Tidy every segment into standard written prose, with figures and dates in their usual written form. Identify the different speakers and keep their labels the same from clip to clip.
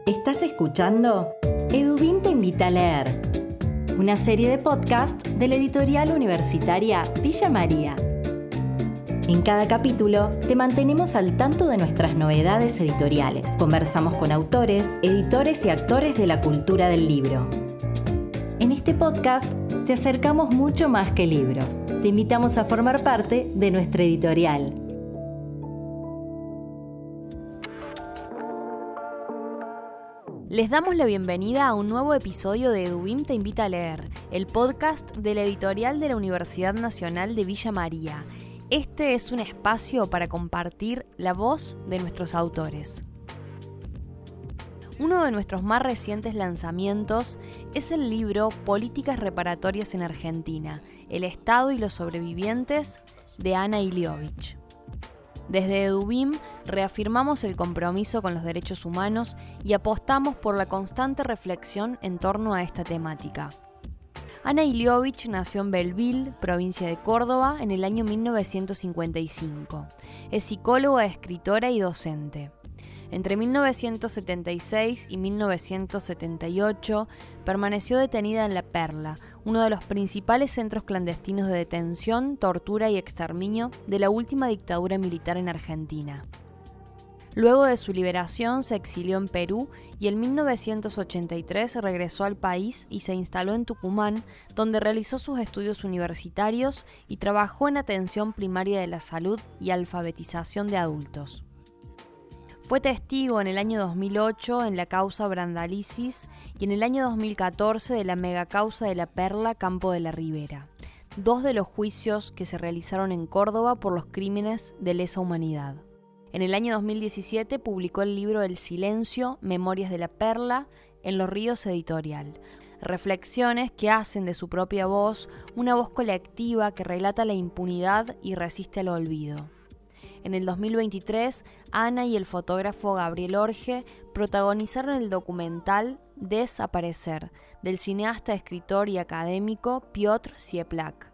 Speaker 1: Estás escuchando Edubim te invita a leer, una serie de podcast de la editorial universitaria Villa María. En cada capítulo te mantenemos al tanto de nuestras novedades editoriales. Conversamos con autores, editores y actores de la cultura del libro. En este podcast te acercamos mucho más que libros. Te invitamos a formar parte de nuestra editorial.
Speaker 2: Les damos la bienvenida a un nuevo episodio de Edubim te invita a leer, el podcast de la editorial de la Universidad Nacional de Villa María. Este es un espacio para compartir la voz de nuestros autores. Uno de nuestros más recientes lanzamientos es el libro Políticas reparatorias en Argentina, el Estado y los sobrevivientes, de Ana Iliovich. Desde Edubim reafirmamos el compromiso con los derechos humanos y apostamos por la constante reflexión en torno a esta temática. Ana Iliovich nació en Belleville, provincia de Córdoba, en el año 1955. Es psicóloga, escritora y docente. Entre 1976 y 1978 permaneció detenida en La Perla, uno de los principales centros clandestinos de detención, tortura y exterminio de la última dictadura militar en Argentina. Luego de su liberación se exilió en Perú y en 1983 regresó al país y se instaló en Tucumán, donde realizó sus estudios universitarios y trabajó en atención primaria de la salud y alfabetización de adultos. Fue testigo en el año 2008 en la causa Brandalisis y en el año 2014 de la megacausa de La Perla, Campo de la Ribera, dos de los juicios que se realizaron en Córdoba por los crímenes de lesa humanidad. En el año 2017 publicó el libro El Silencio, Memorias de La Perla, en Los Ríos Editorial. Reflexiones que hacen de su propia voz una voz colectiva que relata la impunidad y resiste al olvido. En el 2023, Ana y el fotógrafo Gabriel Orge protagonizaron el documental Desaparecer, del cineasta, escritor y académico Piotr Cieplak.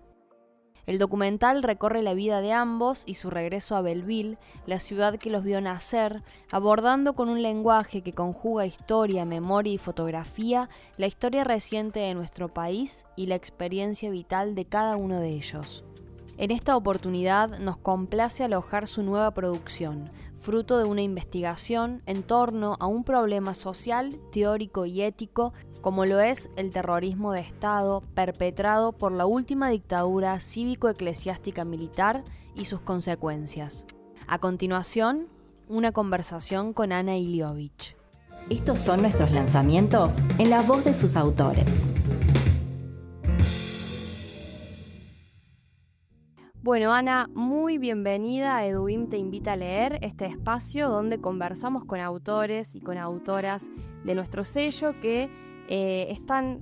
Speaker 2: El documental recorre la vida de ambos y su regreso a Belleville, la ciudad que los vio nacer, abordando con un lenguaje que conjuga historia, memoria y fotografía la historia reciente de nuestro país y la experiencia vital de cada uno de ellos. En esta oportunidad nos complace alojar su nueva producción, fruto de una investigación en torno a un problema social, teórico y ético, como lo es el terrorismo de Estado perpetrado por la última dictadura cívico-eclesiástica militar y sus consecuencias. A continuación, una conversación con Ana Iliovich.
Speaker 1: Estos son nuestros lanzamientos en la voz de sus autores.
Speaker 2: Bueno, Ana, muy bienvenida a Edubim te invita a leer, este espacio donde conversamos con autores y con autoras de nuestro sello que están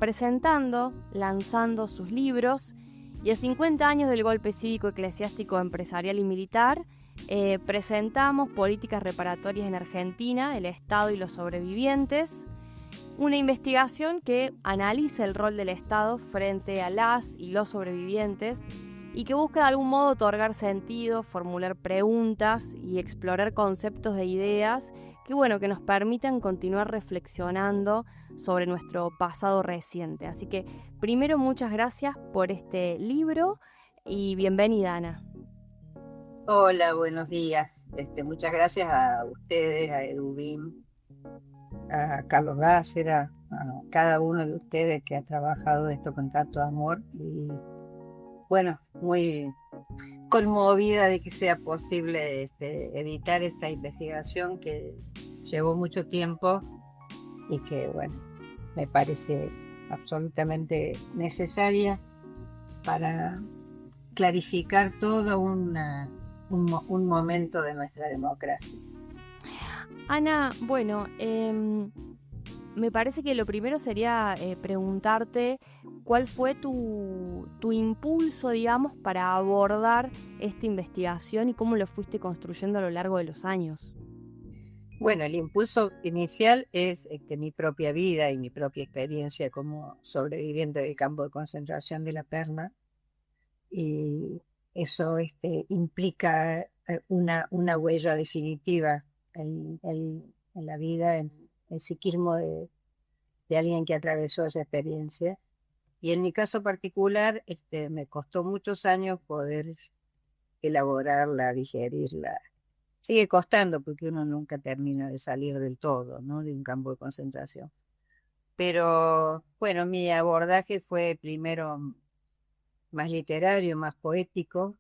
Speaker 2: presentando, lanzando sus libros. Y a 50 años del golpe cívico, eclesiástico, empresarial y militar, presentamos Políticas reparatorias en Argentina, el Estado y los sobrevivientes. Una investigación que analiza el rol del Estado frente a las y los sobrevivientes y que busca de algún modo otorgar sentido, formular preguntas y explorar conceptos de ideas que nos permitan continuar reflexionando sobre nuestro pasado reciente. Así que primero, muchas gracias por este libro y bienvenida, Ana.
Speaker 3: Hola, buenos días. Muchas gracias a ustedes, a Edubim, a Carlos Gasser, a cada uno de ustedes que ha trabajado esto con tanto amor y muy conmovida de que sea posible editar esta investigación que llevó mucho tiempo y que me parece absolutamente necesaria para clarificar todo un momento de nuestra democracia.
Speaker 2: Ana, me parece que lo primero sería preguntarte cuál fue tu impulso, digamos, para abordar esta investigación y cómo lo fuiste construyendo a lo largo de los años.
Speaker 3: Bueno, el impulso inicial es mi propia vida y mi propia experiencia como sobreviviente del campo de concentración de La Perla. Y eso implica una huella definitiva en la vida, en el psiquismo de alguien que atravesó esa experiencia. Y en mi caso particular, me costó muchos años poder elaborarla, digerirla. Sigue costando porque uno nunca termina de salir del todo, ¿no? De un campo de concentración. Pero bueno, mi abordaje fue primero más literario, más poético.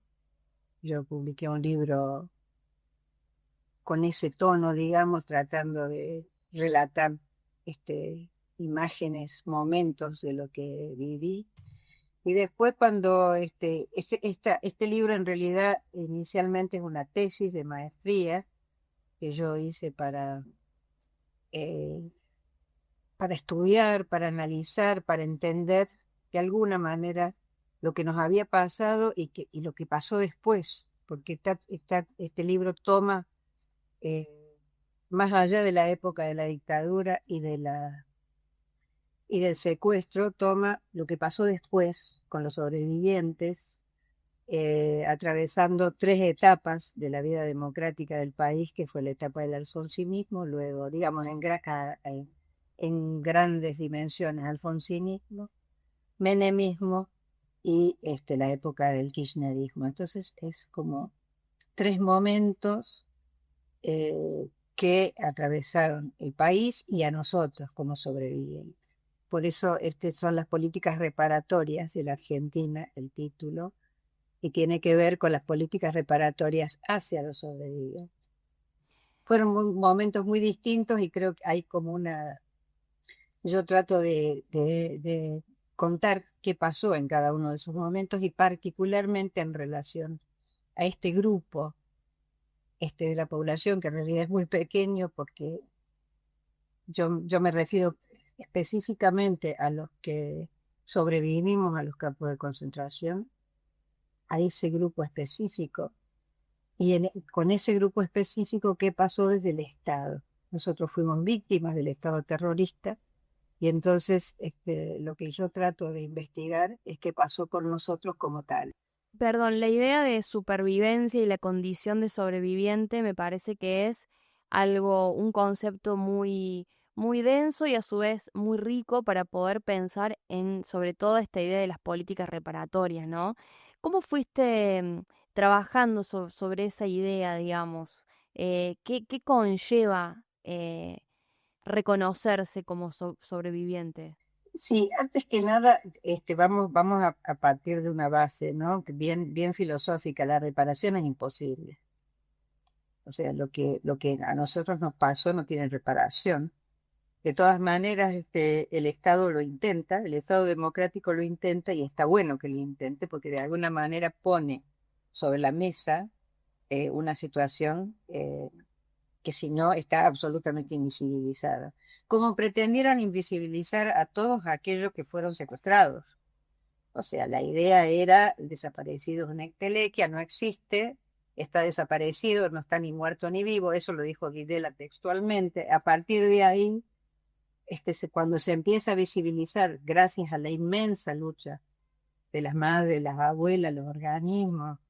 Speaker 3: Yo publiqué un libro con ese tono, digamos, tratando de relatar imágenes, momentos de lo que viví. Y después cuando este libro en realidad inicialmente es una tesis de maestría que yo hice eh, para estudiar, para analizar, para entender de alguna manera lo que nos había pasado y lo que pasó después, porque este libro toma, eh, más allá de la época de la dictadura y del secuestro, toma lo que pasó después con los sobrevivientes, atravesando tres etapas de la vida democrática del país, que fue la etapa del alfonsinismo, luego, digamos, en grandes dimensiones, alfonsinismo, menemismo y la época del kirchnerismo. Entonces es como tres momentos que atravesaron el país y a nosotros como sobrevivientes. Por eso son las políticas reparatorias de la Argentina, el título, y tiene que ver con las políticas reparatorias hacia los sobrevivientes. Fueron momentos muy distintos y creo que hay como yo trato de contar qué pasó en cada uno de esos momentos y particularmente en relación a este grupo de la población, que en realidad es muy pequeño porque yo me refiero específicamente a los que sobrevivimos a los campos de concentración, a ese grupo específico. Y con ese grupo específico, ¿qué pasó desde el Estado? Nosotros fuimos víctimas del Estado terrorista y entonces lo que yo trato de investigar es qué pasó con nosotros como tal.
Speaker 2: Perdón, la idea de supervivencia y la condición de sobreviviente me parece que es un concepto muy denso y a su vez muy rico para poder pensar en sobre todo esta idea de las políticas reparatorias, ¿no? ¿Cómo fuiste trabajando sobre esa idea, digamos? ¿Qué conlleva reconocerse como sobreviviente?
Speaker 3: Sí, antes que nada, vamos a partir de una base, ¿no? Que bien filosófica. La reparación es imposible. O sea, lo que a nosotros nos pasó no tiene reparación. De todas maneras, el Estado lo intenta, el Estado democrático lo intenta y está bueno que lo intente porque de alguna manera pone sobre la mesa una situación que si no está absolutamente invisibilizada. Como pretendieron invisibilizar a todos aquellos que fueron secuestrados. O sea, la idea era desaparecidos en Ectelequia, no existe, está desaparecido, no está ni muerto ni vivo, eso lo dijo Videla textualmente. A partir de ahí, cuando se empieza a visibilizar, gracias a la inmensa lucha de las madres, las abuelas, los organismos,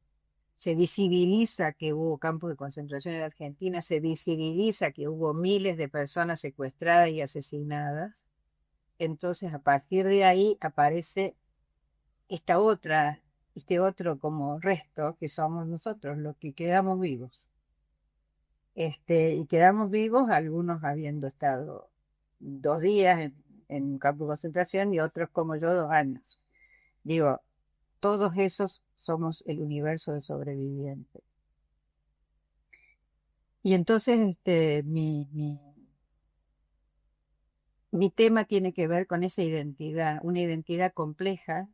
Speaker 3: se visibiliza que hubo campos de concentración en Argentina, se visibiliza que hubo miles de personas secuestradas y asesinadas. Entonces, a partir de ahí aparece esta este otro como resto que somos nosotros, los que quedamos vivos. Y quedamos vivos, algunos habiendo estado 2 días en un campo de concentración y otros como yo 2 años. Digo, todos esos somos el universo de sobrevivientes. Y entonces mi tema tiene que ver con esa identidad, una identidad compleja,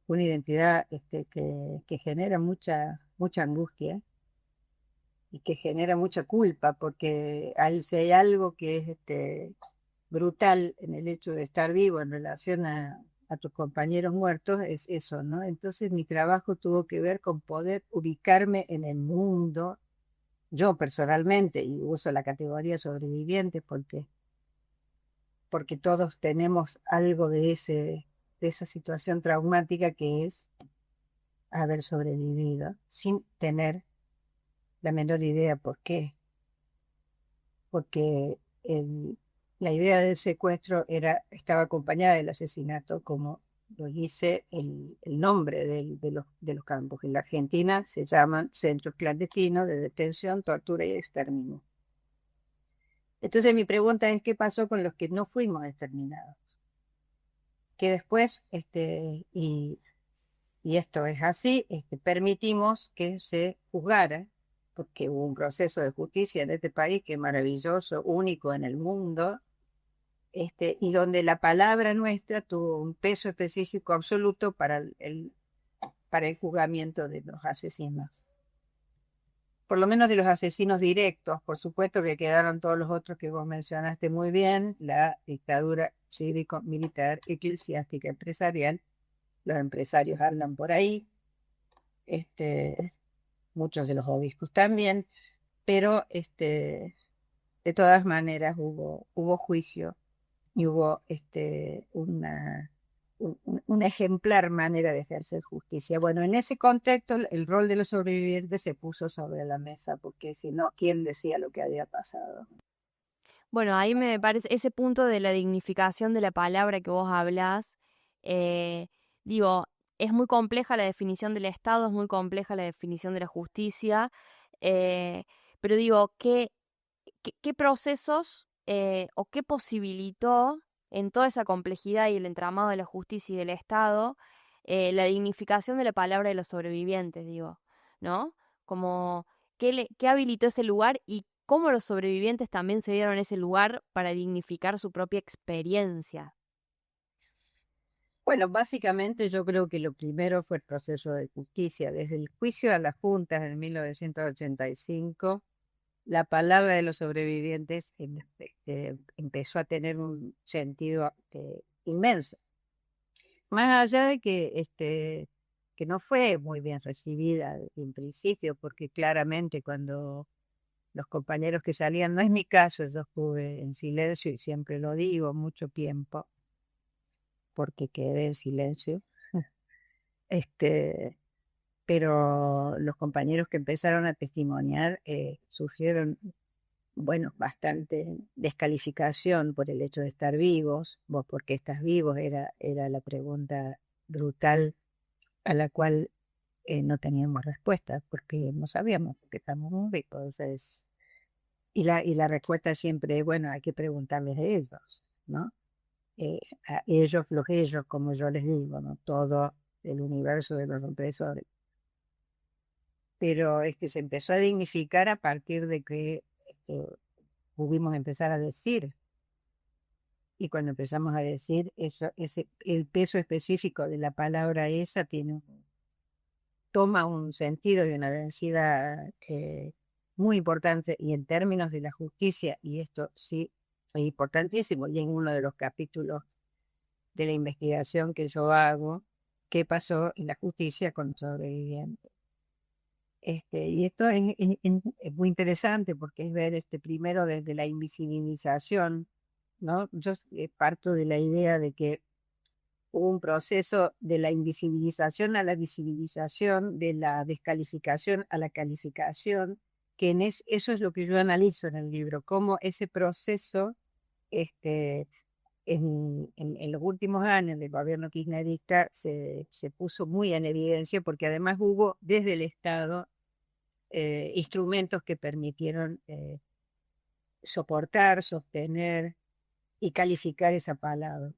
Speaker 3: una identidad que genera mucha angustia y que genera mucha culpa, porque si hay algo que es brutal en el hecho de estar vivo en relación a tus compañeros muertos, es eso, ¿no? Entonces mi trabajo tuvo que ver con poder ubicarme en el mundo, yo personalmente, y uso la categoría sobreviviente porque todos tenemos algo de esa situación traumática que es haber sobrevivido sin tener la menor idea por qué. Porque la idea del secuestro estaba acompañada del asesinato, como lo dice el nombre de los campos. En la Argentina se llaman centros clandestinos de detención, tortura y exterminio. Entonces mi pregunta es, ¿qué pasó con los que no fuimos exterminados? Que después, y esto es así, permitimos que se juzgara, porque hubo un proceso de justicia en este país que es maravilloso, único en el mundo, y donde la palabra nuestra tuvo un peso específico absoluto para el juzgamiento de los asesinos. Por lo menos de los asesinos directos, por supuesto que quedaron todos los otros que vos mencionaste muy bien, la dictadura cívico-militar, eclesiástica, empresarial. Los empresarios andan por ahí, muchos de los obispos también, pero de todas maneras hubo juicio y hubo una ejemplar manera de ejercer justicia. Bueno, en ese contexto el rol de los sobrevivientes se puso sobre la mesa, porque si no, ¿quién decía lo que había pasado?
Speaker 2: Bueno, ahí me parece ese punto de la dignificación de la palabra que vos hablás, digo, es muy compleja la definición del Estado, es muy compleja la definición de la justicia, eh, pero digo, ¿qué procesos o qué posibilitó en toda esa complejidad y el entramado de la justicia y del Estado la dignificación de la palabra de los sobrevivientes, digo, ¿no? Como, ¿qué habilitó ese lugar y cómo los sobrevivientes también se dieron ese lugar para dignificar su propia experiencia?
Speaker 3: Bueno, básicamente yo creo que lo primero fue el proceso de justicia. Desde el juicio a las juntas en 1985, la palabra de los sobrevivientes empezó a tener un sentido inmenso. Más allá de que no fue muy bien recibida en principio, porque claramente cuando los compañeros que salían, no es mi caso, yo estuve en silencio y siempre lo digo, mucho tiempo, porque quedé en silencio. Este, pero los compañeros que empezaron a testimoniar sufrieron, bueno, bastante descalificación por el hecho de estar vivos. ¿Vos por qué estás vivos? Era la pregunta brutal a la cual no teníamos respuesta, porque no sabíamos que estamos vivos. Entonces, y la respuesta siempre es, bueno, hay que preguntarles a ellos, ¿no? A ellos, los ellos, como yo les digo, ¿no? Todo el universo de los opresores. Pero es que se empezó a dignificar a partir de que pudimos empezar a decir. Y cuando empezamos a decir eso, el peso específico de la palabra esa toma un sentido y una densidad muy importante. Y en términos de la justicia, y esto sí es importantísimo, y en uno de los capítulos de la investigación que yo hago, qué pasó en la justicia con los sobrevivientes. Y esto es muy interesante porque es ver primero desde la invisibilización, ¿no? Yo parto de la idea de que hubo un proceso de la invisibilización a la visibilización, de la descalificación a la calificación, que eso es lo que yo analizo en el libro, cómo ese proceso este, en los últimos años del gobierno kirchnerista se puso muy en evidencia porque además hubo desde el Estado instrumentos que permitieron soportar, sostener y calificar esa palabra,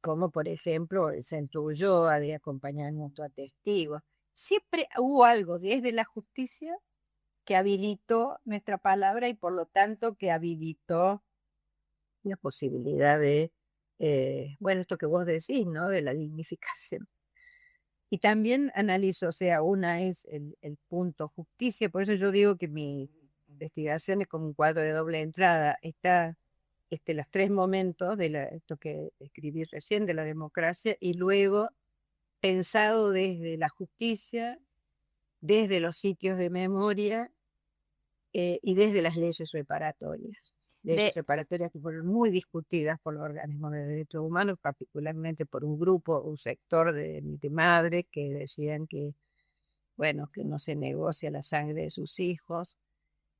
Speaker 3: como por ejemplo el Centro Ulloa de acompañamiento a testigos. Siempre hubo algo desde la justicia que habilitó nuestra palabra y por lo tanto que habilitó la posibilidad de, bueno, esto que vos decís, ¿no? De la dignificación. Y también analizo, o sea, una es el punto justicia, por eso yo digo que mi investigación es como un cuadro de doble entrada. Está los tres momentos de esto que escribí recién de la democracia y luego pensado desde la justicia, desde los sitios de memoria y desde las leyes reparatorias. Leyes
Speaker 2: De,
Speaker 3: reparatorias que fueron muy discutidas por los organismos de derechos humanos, particularmente por un grupo, un sector de madres que decían que, bueno, que no se negocia la sangre de sus hijos,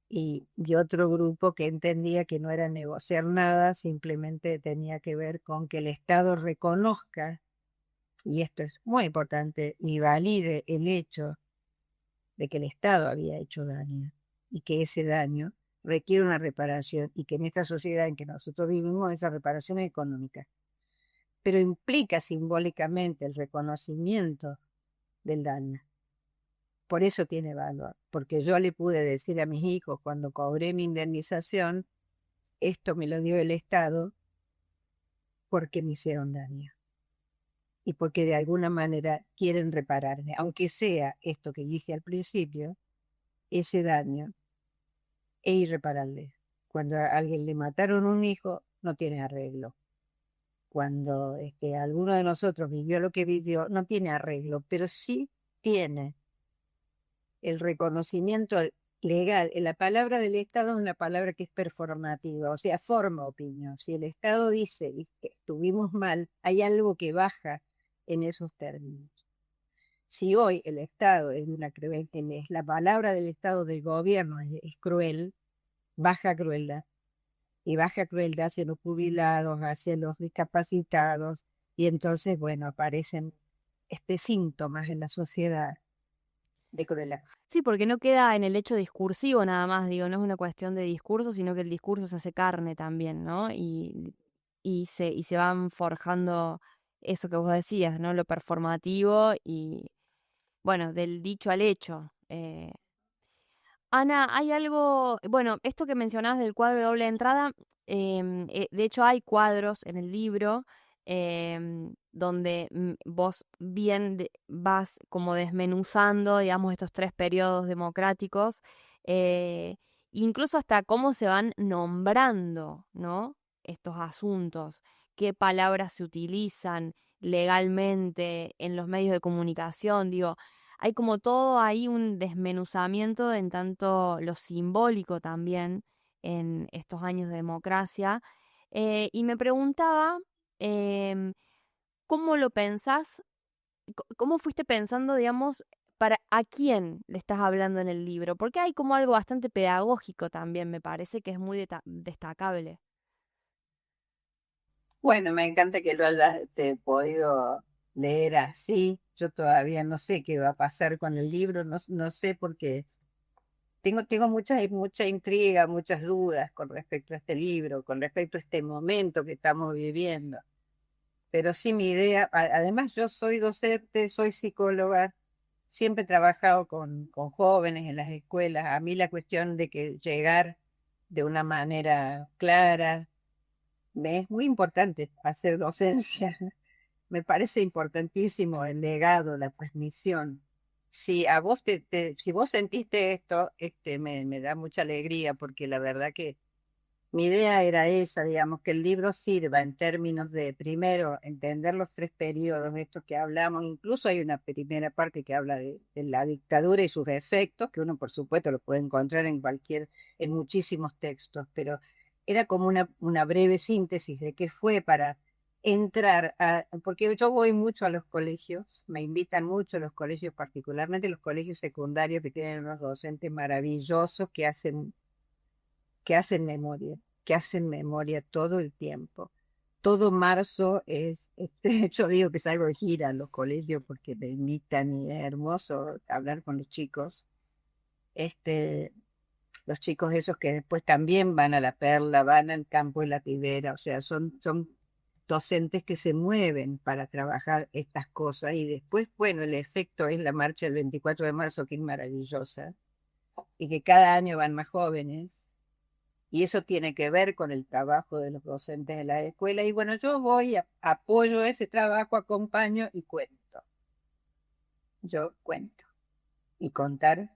Speaker 3: y otro grupo que entendía que no era negociar nada, simplemente tenía que ver con que el Estado reconozca, y esto es muy importante, y valide el hecho de que el Estado había hecho daño y que ese daño requiere una reparación y que en esta sociedad en que nosotros vivimos esa reparación es económica, pero implica simbólicamente el reconocimiento del daño. Por eso tiene valor, porque yo le pude decir a mis hijos cuando cobré mi indemnización, esto me lo dio el Estado porque me hicieron daño y porque de alguna manera quieren repararme, aunque sea esto que dije al principio, ese daño es irreparable. Cuando a alguien le mataron un hijo, no tiene arreglo. Cuando alguno de nosotros vivió lo que vivió, no tiene arreglo, pero sí tiene el reconocimiento legal. La palabra del Estado es una palabra que es performativa, o sea, forma opinión. Si el Estado dice que estuvimos mal, hay algo que baja en esos términos. Si hoy el Estado es la palabra del Estado del gobierno es cruel, baja crueldad. Y baja crueldad hacia los jubilados, hacia los discapacitados, y entonces, bueno, aparecen síntomas en la sociedad de crueldad.
Speaker 2: Sí, porque no queda en el hecho discursivo nada más, digo, no es una cuestión de discurso, sino que el discurso se hace carne también, ¿no? Y se van forjando eso que vos decías, ¿no? Lo performativo y, bueno, del dicho al hecho. Ana, hay algo, bueno, esto que mencionabas del cuadro de doble entrada, de hecho hay cuadros en el libro donde vos bien vas como desmenuzando, digamos, estos tres periodos democráticos, eh, incluso hasta cómo se van nombrando, ¿no? Estos asuntos, qué palabras se utilizan legalmente en los medios de comunicación, digo, hay como todo ahí un desmenuzamiento en tanto lo simbólico también en estos años de democracia. Y me preguntaba, em, ¿cómo lo pensás? ¿Cómo fuiste pensando, digamos, para a quién le estás hablando en el libro? Porque hay como algo bastante pedagógico también, me parece que es muy destacable.
Speaker 3: Bueno, me encanta que lo hayas podido leer así. Yo todavía no sé qué va a pasar con el libro, no sé porque tengo mucha intriga, muchas dudas con respecto a este libro, con respecto a este momento que estamos viviendo. Pero sí mi idea, además yo soy docente, soy psicóloga, siempre he trabajado con jóvenes en las escuelas. A mí la cuestión de que llegar de una manera clara, me es muy importante hacer docencia. Me parece importantísimo el legado, la transmisión. Si a vos si vos sentiste esto, me da mucha alegría porque la verdad que mi idea era esa, digamos, que el libro sirva en términos de, primero, entender los tres periodos, estos que hablamos, incluso hay una primera parte que habla de la dictadura y sus efectos, que uno por supuesto lo puede encontrar en muchísimos textos, pero era como una breve síntesis de qué fue para porque yo voy mucho a los colegios, me invitan mucho a los colegios, particularmente los colegios secundarios que tienen unos docentes maravillosos que hacen memoria todo el tiempo. Todo marzo yo digo que salgo de gira a los colegios porque me invitan y es hermoso hablar con los chicos. Este, los chicos esos que después también van a La Perla, van al campo de la Ribera, o sea, son docentes que se mueven para trabajar estas cosas y después, bueno, el efecto es la marcha del 24 de marzo, que es maravillosa, y que cada año van más jóvenes. Y eso tiene que ver con el trabajo de los docentes de la escuela. Y bueno, yo voy, apoyo ese trabajo, acompaño y cuento. Yo cuento. Y contar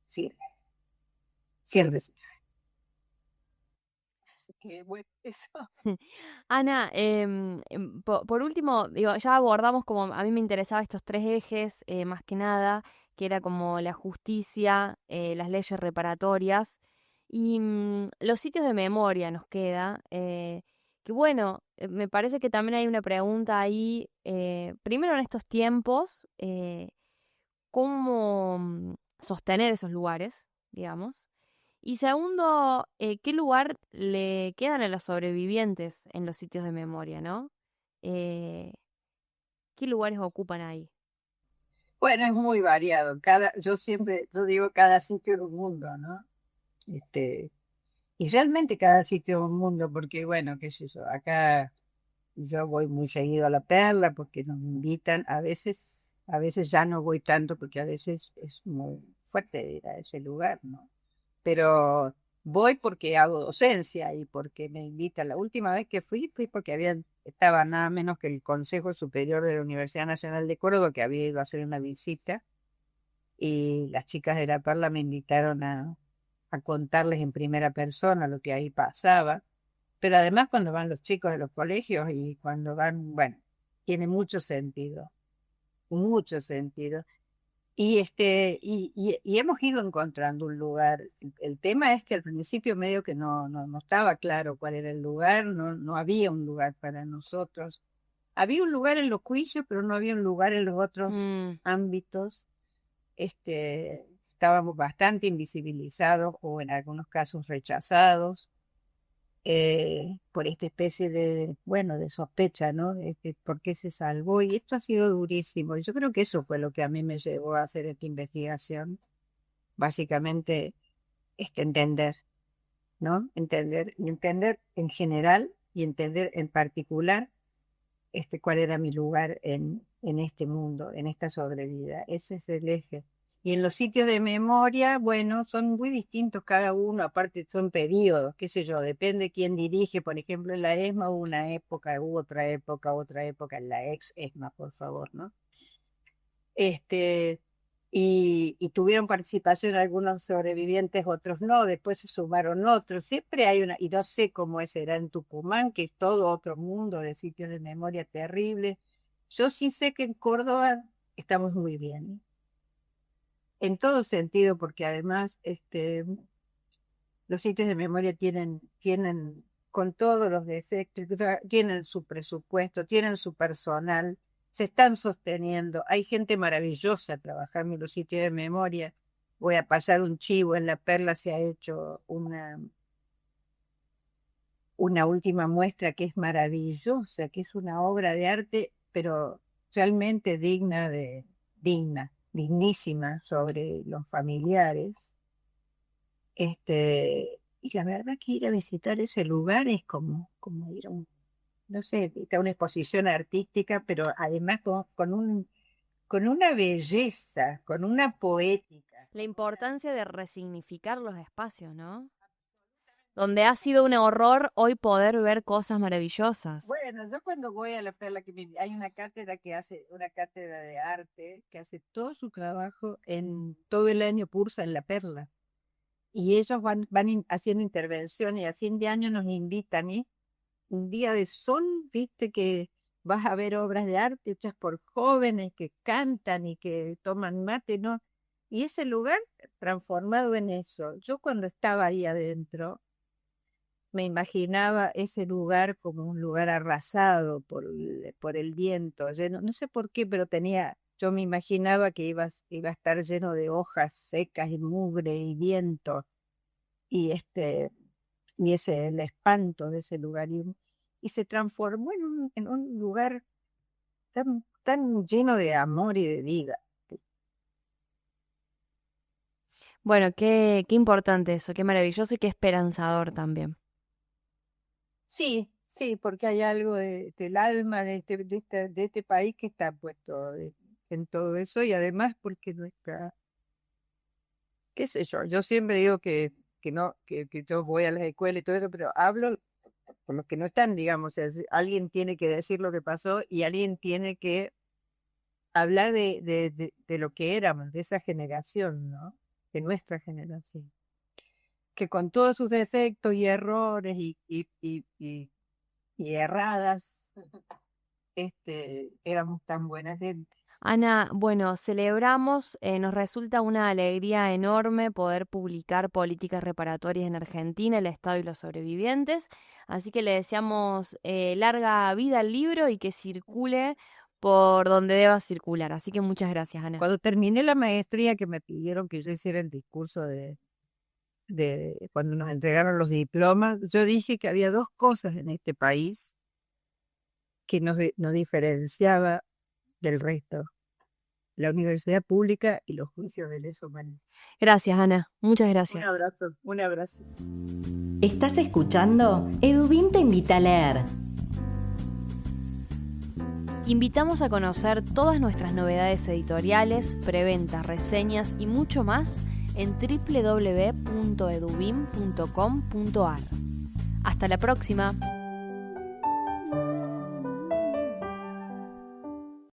Speaker 3: sirve. Sirve. Así que bueno, eso.
Speaker 2: Ana, por último, digo, ya abordamos como a mí me interesaba estos tres ejes, más que nada, que era como la justicia, las leyes reparatorias y los sitios de memoria nos queda. Que bueno, me parece que también hay una pregunta ahí, primero en estos tiempos, ¿cómo sostener esos lugares, digamos? Y segundo, ¿qué lugar le quedan a los sobrevivientes en los sitios de memoria, no? Eh, ¿Qué lugares ocupan ahí?
Speaker 3: Bueno, es muy variado. Yo digo, cada sitio es un mundo, ¿no? Este, y realmente cada sitio es un mundo, porque bueno, qué sé yo, acá yo voy muy seguido a La Perla porque nos invitan, a veces ya no voy tanto porque a veces es muy fuerte ir a ese lugar, ¿no? Pero voy porque hago docencia y porque me invitan. La última vez que fui porque estaba nada menos que el Consejo Superior de la Universidad Nacional de Córdoba, que había ido a hacer una visita, y las chicas de La Perla me invitaron a contarles en primera persona lo que ahí pasaba. Pero además cuando van los chicos de los colegios y cuando van, bueno, tiene mucho sentido, mucho sentido. Y hemos ido encontrando un lugar. El tema es que al principio medio que no estaba claro cuál era el lugar, no había un lugar para nosotros. Había un lugar en los juicios, pero no había un lugar en los otros
Speaker 2: Mm,
Speaker 3: ámbitos. Estábamos bastante invisibilizados o en algunos casos rechazados por esta especie bueno, de sospecha, ¿no? ¿Por qué se salvó? Y esto ha sido durísimo. Y yo creo que eso fue lo que a mí me llevó a hacer esta investigación. Básicamente, entender, ¿no? Entender en general y entender en particular cuál era mi lugar en este mundo, en esta sobrevida. Ese es el eje. Y en los sitios de memoria, bueno, son muy distintos cada uno, aparte son periodos, qué sé yo, depende quién dirige. Por ejemplo, en la ESMA hubo una época, hubo otra época, en la ex ESMA, por favor, ¿no? Este, y tuvieron participación algunos sobrevivientes, otros no, después se sumaron otros. Siempre hay y no sé cómo será en Tucumán, que es todo otro mundo de sitios de memoria terrible. Yo sí sé que en Córdoba estamos muy bien, en todo sentido, porque además los sitios de memoria tienen con todos los defectos, tienen su presupuesto, tienen su personal, se están sosteniendo. Hay gente maravillosa trabajando en los sitios de memoria. Voy a pasar un chivo, en La Perla se ha hecho una última muestra que es maravillosa, que es una obra de arte, pero realmente dignísima sobre los familiares. Y la verdad que ir a visitar ese lugar es como ir a no sé, a una exposición artística, pero además con una belleza, con una poética.
Speaker 2: la importancia de resignificar los espacios, ¿no? Donde ha sido un horror hoy poder ver cosas maravillosas.
Speaker 3: Bueno, yo cuando voy a La Perla, hay una cátedra una cátedra de arte que hace todo su trabajo en todo el año, cursa en La Perla. Y ellos haciendo intervenciones y a fin de año nos invitan, ¿eh? Un día de sol, viste que vas a ver obras de arte hechas por jóvenes que cantan y que toman mate, ¿no? Y ese lugar transformado en eso. Yo cuando estaba ahí adentro, me imaginaba ese lugar como un lugar arrasado por el viento, lleno, no sé por qué, pero yo me imaginaba que iba a estar lleno de hojas secas y mugre y viento y el espanto de ese lugar. Y se transformó en un lugar tan lleno de amor y de vida.
Speaker 2: Bueno, qué importante eso, qué maravilloso y qué esperanzador también.
Speaker 3: Sí, sí, porque hay algo del alma de este país que está puesto en todo eso y además porque nuestra, qué sé yo siempre digo que no, que yo voy a la escuela y todo eso, pero hablo por los que no están, digamos, o sea, alguien tiene que decir lo que pasó y alguien tiene que hablar de lo que éramos, de esa generación, ¿no? De nuestra generación, que con todos sus defectos y errores y erradas, éramos tan buena gente.
Speaker 2: Ana, bueno, celebramos, nos resulta una alegría enorme poder publicar políticas reparatorias en Argentina, el Estado y los sobrevivientes, así que le deseamos larga vida al libro y que circule por donde deba circular. Así que muchas gracias, Ana.
Speaker 3: Cuando terminé la maestría que me pidieron que yo hiciera el discurso cuando nos entregaron los diplomas, yo dije que había dos cosas en este país que nos diferenciaba del resto: la universidad pública y los juicios de lesa humanidad.
Speaker 2: Gracias, Ana. Muchas gracias.
Speaker 3: Un abrazo.
Speaker 1: ¿Estás escuchando? Edubim te invita a leer.
Speaker 2: Invitamos a conocer todas nuestras novedades editoriales, preventas, reseñas y mucho más en www.edubim.com.ar. Hasta la próxima.